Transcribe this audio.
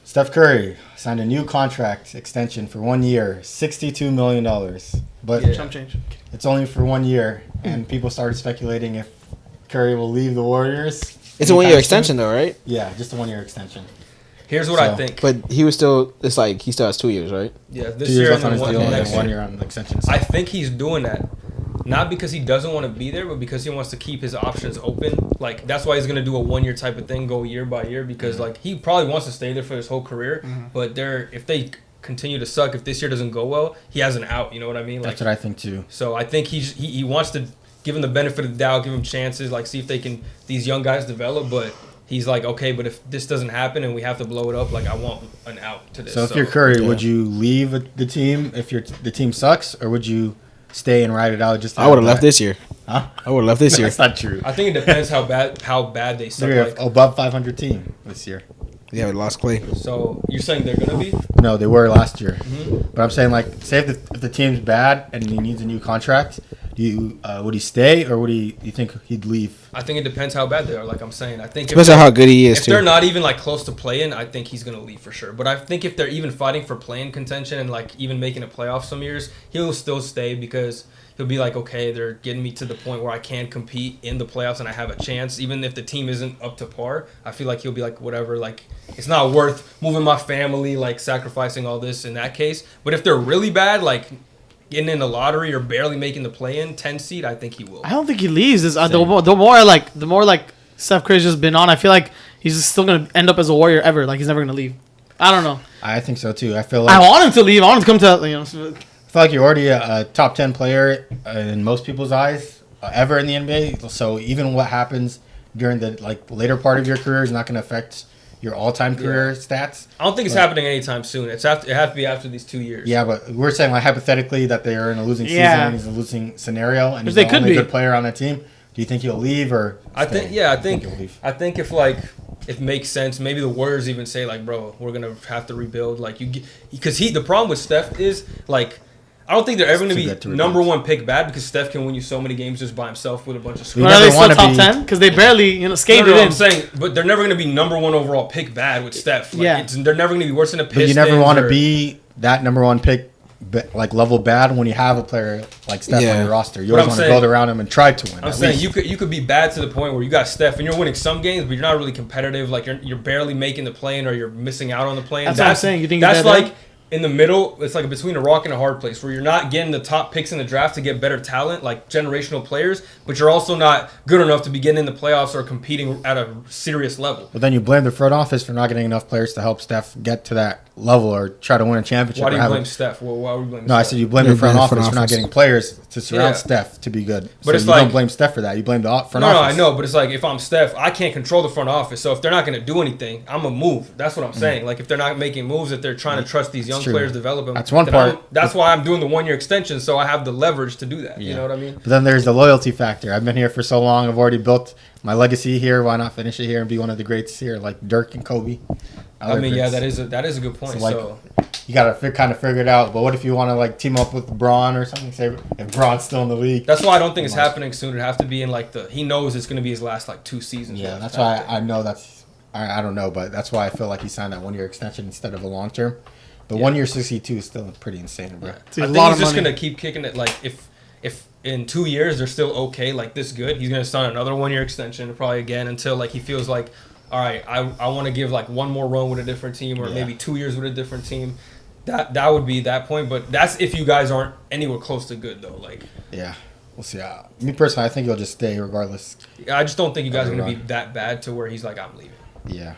Steph Curry signed a new contract extension for 1 year, $62 million. But Chump change. it's only for 1 year, and people started speculating if Curry will leave the Warriors. It's a 1 year extension, though, right? Yeah, just a 1 year extension. Here's what I think. But he was still. It's like he still has 2 years, right? Yeah, 2 this years year left on and his then deal, and next then 1 year. year on the extension. I think he's doing that. Not because he doesn't want to be there, but because he wants to keep his options open. Like, that's why he's going to do a 1 year type of thing, go year by year, because, like, he probably wants to stay there for his whole career. But if they continue to suck, if this year doesn't go well, he has an out. You know what I mean? Like, That's what I think, too. So I think he wants to give him the benefit of the doubt, give him chances, like, see if these young guys develop. But he's like, okay, but if this doesn't happen and we have to blow it up, like, I want an out to this. So if you're Curry, would you leave the team if the team sucks, or would you stay and ride it out? I would have left this year. Huh? I would have left this year. That's not true. I think it depends how bad they suck. They're Like, above 500 team this year. Yeah, we lost Clay. so you're saying they're gonna be? No, they were last year. But I'm saying, like, say if the team's bad and he needs a new contract, would he stay, or you think he'd leave? I think it depends how bad they are. Like I'm saying, I think Depends on how good he is, if too. they're not even like close to playing, I think he's gonna leave for sure. But I think if they're even fighting for playing contention and like even making a playoff some years, he'll still stay because he'll be like, okay, they're getting me to the point where I can compete in the playoffs and I have a chance, even if the team isn't up to par. I feel like he'll be like, whatever, like it's not worth moving my family, like sacrificing all this in that case. But if they're really bad, like getting in the lottery or barely making the play-in 10 seed, I think he will. I don't think he leaves. The more Steph Curry's just been on, I feel like he's just still gonna end up as a Warrior ever. Like he's never gonna leave. I don't know. I think so too. I feel like I want him to leave. I want him to come to I feel like you're already a top 10 player in most people's eyes ever in the NBA. So even what happens during the later part of your career is not going to affect your all-time career stats. I don't think it's happening anytime soon. It has to be after these 2 years. Yeah, but we're saying hypothetically that they are in a losing season and he's in a losing scenario and he's they the could only be. good player on that team. Do you think he'll leave or? I stay? think he'll leave. I think if it makes sense, maybe the Warriors even say like, bro, we're gonna have to rebuild. Like because the problem with Steph is like. I don't think they're ever going to be number one pick bad because Steph can win you so many games just by himself with a bunch of scores. Are they still top 10? Because they barely skated in. I'm saying, but they're never going to be number one overall pick bad with Steph. They're never going to be worse than a Pistons. But you never want to be that number one pick level bad when you have a player like Steph on your roster. You always want to build around him and try to win. I'm saying you could be bad to the point where you got Steph and you're winning some games, but you're not really competitive. Like you're barely making the play-in or you're missing out on the play-in. That's what I'm saying. You think that's like in the middle, it's like between a rock and a hard place where you're not getting the top picks in the draft to get better talent, like generational players, but you're also not good enough to be getting in the playoffs or competing at a serious level. But then you blame the front office for not getting enough players to help Steph get to that level or try to win a championship. Why do you blame Steph? Well, why would we blame No, Steph? I said you blame the front office for not getting players to surround Steph to be good. But so you don't blame Steph for that. You blame the front office. No, I know, but it's like if I'm Steph, I can't control the front office. So if they're not going to do anything, I'm going to move. That's what I'm saying. Like if they're not making moves, if they're trying to trust these young players, develop them. That's one part. That's why I'm doing the 1 year extension, so I have the leverage to do that. You know what I mean? But then there's the loyalty factor. I've been here for so long. I've already built my legacy here. Why not finish it here and be one of the greats here, like Dirk and Kobe? I mean, yeah, that is a good point. So you got to kind of figure it out. But what if you want to team up with Braun or something? Say if Braun's still in the league. That's why I don't think it's happening soon. It'd have to be in he knows it's going to be his last 2 seasons. Yeah, that's why I know that's. I don't know, but that's why I feel like he signed that 1 year extension instead of a long term. But 1 year 62 is still pretty insane, bro. Yeah. I think he's just going to keep kicking it. Like if in 2 years they're still okay, like this good, he's going to sign another 1 year extension probably again until he feels like, all right, I want to give one more run with a different team or maybe 2 years with a different team. That would be that point, but that's if you guys aren't anywhere close to good though. Yeah, we'll see. Me personally, I think he'll just stay regardless. I just don't think you guys are going to be that bad to where he's like, I'm leaving. Yeah.